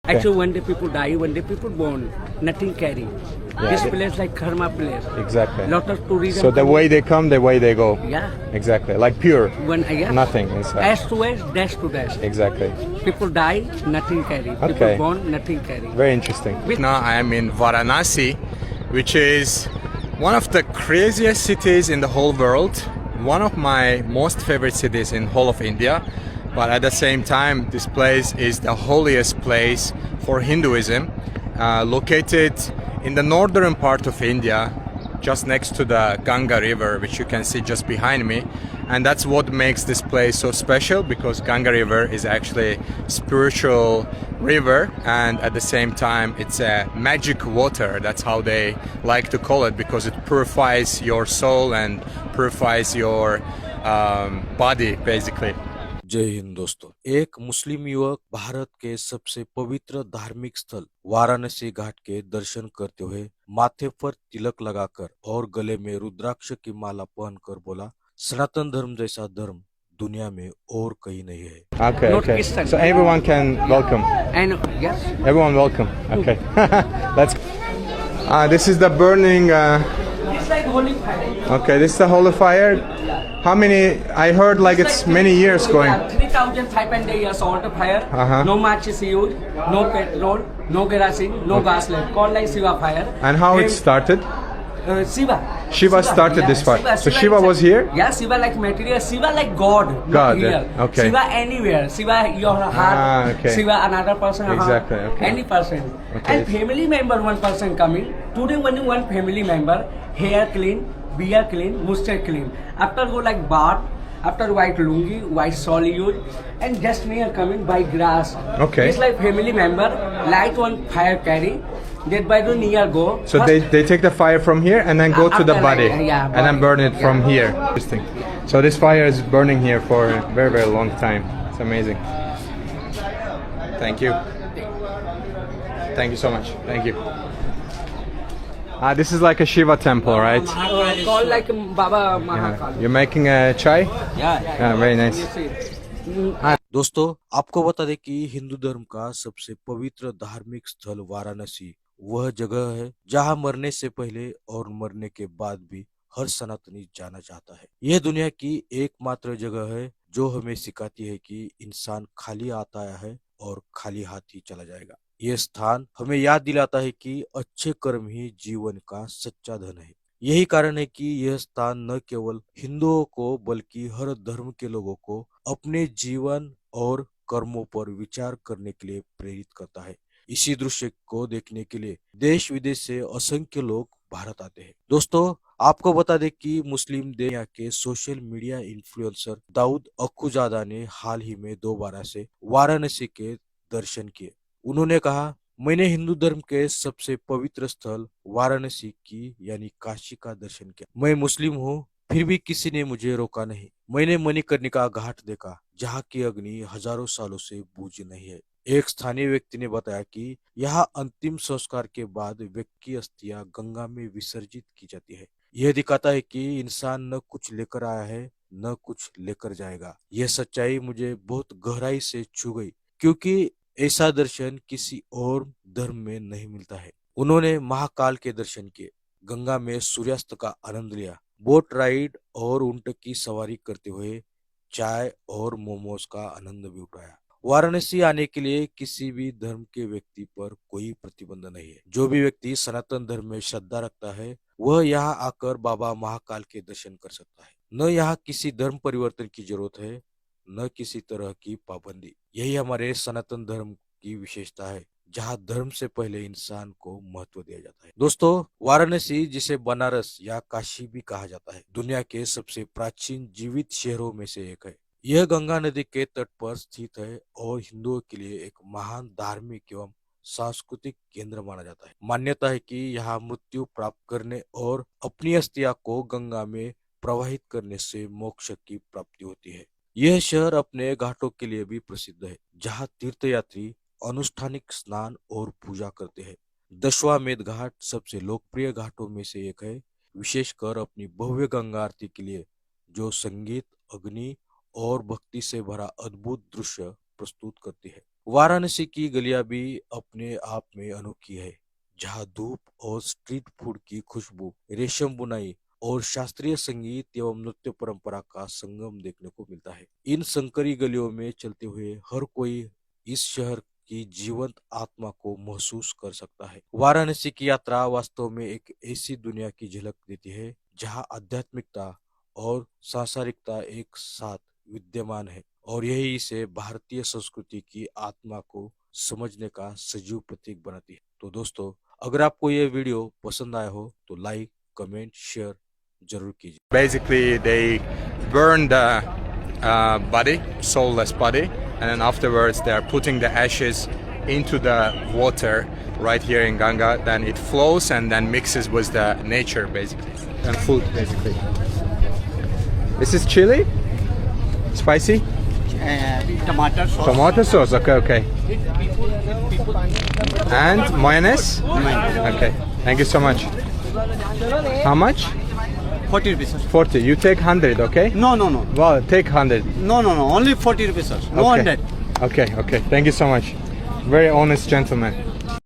Okay. Actually, one day people die, one day people born, nothing carry. Yeah, This they- place like karma place. Exactly. Lot of tourism. So the way they come, the way they go. Yeah. Exactly. Like pure. Yeah. Nothing inside. Ash to ash, dash to dash. Exactly. People die, nothing carry. Okay. People born, nothing carry. Very interesting. Now I am in Varanasi, which is one of the craziest cities in the whole world. One of my most favorite cities in whole of India. But at the same time, this place is the holiest place for Hinduism, located in the northern part of India, just next to the Ganga River, which you can see just behind me. And that's what makes this place so special, because Ganga River is actually spiritual river, and at the same time it's a magic water. That's how they like to call it, because it purifies your soul and purifies your body basically. जय हिंद दोस्तों। एक मुस्लिम युवक भारत के सबसे पवित्र धार्मिक स्थल वाराणसी घाट के दर्शन करते हुए माथे पर तिलक लगाकर और गले में रुद्राक्ष की माला पहनकर बोला, सनातन धर्म जैसा धर्म दुनिया में और कहीं नहीं है। Okay. Not Okay. Christian. So everyone can welcome. And yes, Everyone welcome. Okay. Let's. This is the burning. it's like holy fire. Okay. This is the holy fire. How many? I heard like it's many years going. 3,500 years old fire. Uh-huh. No matches used, no petrol, no kerosene, no gas lamp. Called like Shiva fire. And how it started? Shiva. Shiva started this fire. So Shiva was here? Yeah, Shiva like material. Shiva like God. God, Not yeah. real. Okay. Shiva anywhere. Shiva your heart. Okay. Shiva another person. Exactly, Heart. okay. Any person. Okay. And family member one person coming. Today only one family member. Hair clean, beard clean, mustache clean. After go like bath. After white lungi, white shawl use, and just near coming by grass. Okay. It's like family member. Light one fire carry. That by the near go. So First- they take the fire from here and then go to the After body, like, yeah, and then body. burn it from Yeah. here. Interesting. So this fire is burning here for a very, very long time. It's amazing. Thank you. Thank you so much. Thank you. This is like a Shiva temple, right? Call like Baba Mahakal. Yeah. You're making a chai? Yeah, very nice. दोस्तों, आपको बता दें कि हिंदू धर्म का सबसे पवित्र धार्मिक स्थल वाराणसी वह जगह है जहां मरने से पहले और मरने के बाद भी हर सनातनी जाना चाहता है। यह दुनिया की एकमात्र जगह है जो हमें सिखाती है कि इंसान खाली आता है और खाली हाथ ही चला जाएगा। यह स्थान हमें याद दिलाता है कि अच्छे कर्म ही जीवन का सच्चा धन है। यही कारण है कि यह स्थान न केवल हिंदुओं को बल्कि हर धर्म के लोगों को अपने जीवन और कर्मों पर विचार करने के लिए प्रेरित करता है। इसी दृश्य को देखने के लिए देश विदेश से असंख्य लोग भारत आते हैं। दोस्तों, आपको बता दें कि मुस्लिम दुनिया के सोशल मीडिया इन्फ्लुएंसर दाऊद अखुजादा ने हाल ही में दोबारा से वाराणसी के दर्शन किए। उन्होंने कहा, मैंने हिंदू धर्म के सबसे पवित्र स्थल वाराणसी की यानी काशी का दर्शन किया। मैं मुस्लिम हूँ, फिर भी किसी ने मुझे रोका नहीं। मैंने मणिकर्णिका घाट देखा, जहाँ की अग्नि हजारों सालों से बुझी नहीं है। एक स्थानीय व्यक्ति ने बताया कि यहाँ अंतिम संस्कार के बाद व्यक्ति की अस्थियां गंगा में विसर्जित की जाती है। यह दिखाता है कि इंसान न कुछ लेकर आया है, न कुछ लेकर जाएगा। यह सच्चाई मुझे बहुत गहराई से छू गई, क्योंकि ऐसा दर्शन किसी और धर्म में नहीं मिलता है। उन्होंने महाकाल के दर्शन किए, गंगा में सूर्यास्त का आनंद लिया, बोट राइड और ऊंट की सवारी करते हुए चाय और मोमोज का आनंद भी उठाया। वाराणसी आने के लिए किसी भी धर्म के व्यक्ति पर कोई प्रतिबंध नहीं है। जो भी व्यक्ति सनातन धर्म में श्रद्धा रखता है वह यहाँ आकर बाबा महाकाल के दर्शन कर सकता है। न यहाँ किसी धर्म परिवर्तन की जरूरत है, न किसी तरह की पाबंदी। यही हमारे सनातन धर्म की विशेषता है, जहाँ धर्म से पहले इंसान को महत्व दिया जाता है। दोस्तों, वाराणसी जिसे बनारस या काशी भी कहा जाता है, दुनिया के सबसे प्राचीन जीवित शहरों में से एक है। यह गंगा नदी के तट पर स्थित है और हिंदुओं के लिए एक महान धार्मिक एवं सांस्कृतिक केंद्र माना जाता है। मान्यता है कि यहाँ मृत्यु प्राप्त करने और अपनी अस्थियां को गंगा में प्रवाहित करने से मोक्ष की प्राप्ति होती है। यह शहर अपने घाटों के लिए भी प्रसिद्ध है, जहाँ तीर्थयात्री अनुष्ठानिक स्नान और पूजा करते हैं। दशाश्वमेध घाट सबसे लोकप्रिय घाटों में से एक है, विशेषकर अपनी भव्य गंगा आरती के लिए, जो संगीत, अग्नि और भक्ति से भरा अद्भुत दृश्य प्रस्तुत करती है। वाराणसी की गलियां भी अपने आप में अनोखी है, जहां धूप और स्ट्रीट फूड की खुशबू, रेशम बुनाई और शास्त्रीय संगीत एवं नृत्य परंपरा का संगम देखने को मिलता है। इन संकरी गलियों में चलते हुए हर कोई इस शहर की जीवंत आत्मा को महसूस कर सकता है। वाराणसी की यात्रा वास्तव में एक ऐसी दुनिया की झलक देती है जहां आध्यात्मिकता और सांसारिकता एक साथ विद्यमान है, और यही इसे भारतीय संस्कृति की आत्मा को समझने का सजीव प्रतीक बनाती है। तो दोस्तों, अगर आपको ये वीडियो पसंद आया हो तो लाइक, कमेंट, शेयर जरूर कीजिए। Basically, they burn the body, soulless body, and then afterwards they are putting the ashes into the water right here in Ganga. Then it flows and then mixes with the nature, basically, and food, basically. This is chili, spicy. Tomato sauce. Tomato sauce, okay, okay. And mayonnaise? Okay, thank you so much. How much? 40 rupees, sir. 40. You take 100, okay? No. Well, take 100. No. Only 40 rupees, sir. No Okay. 100. Okay, okay. Thank you so much. Very honest gentleman.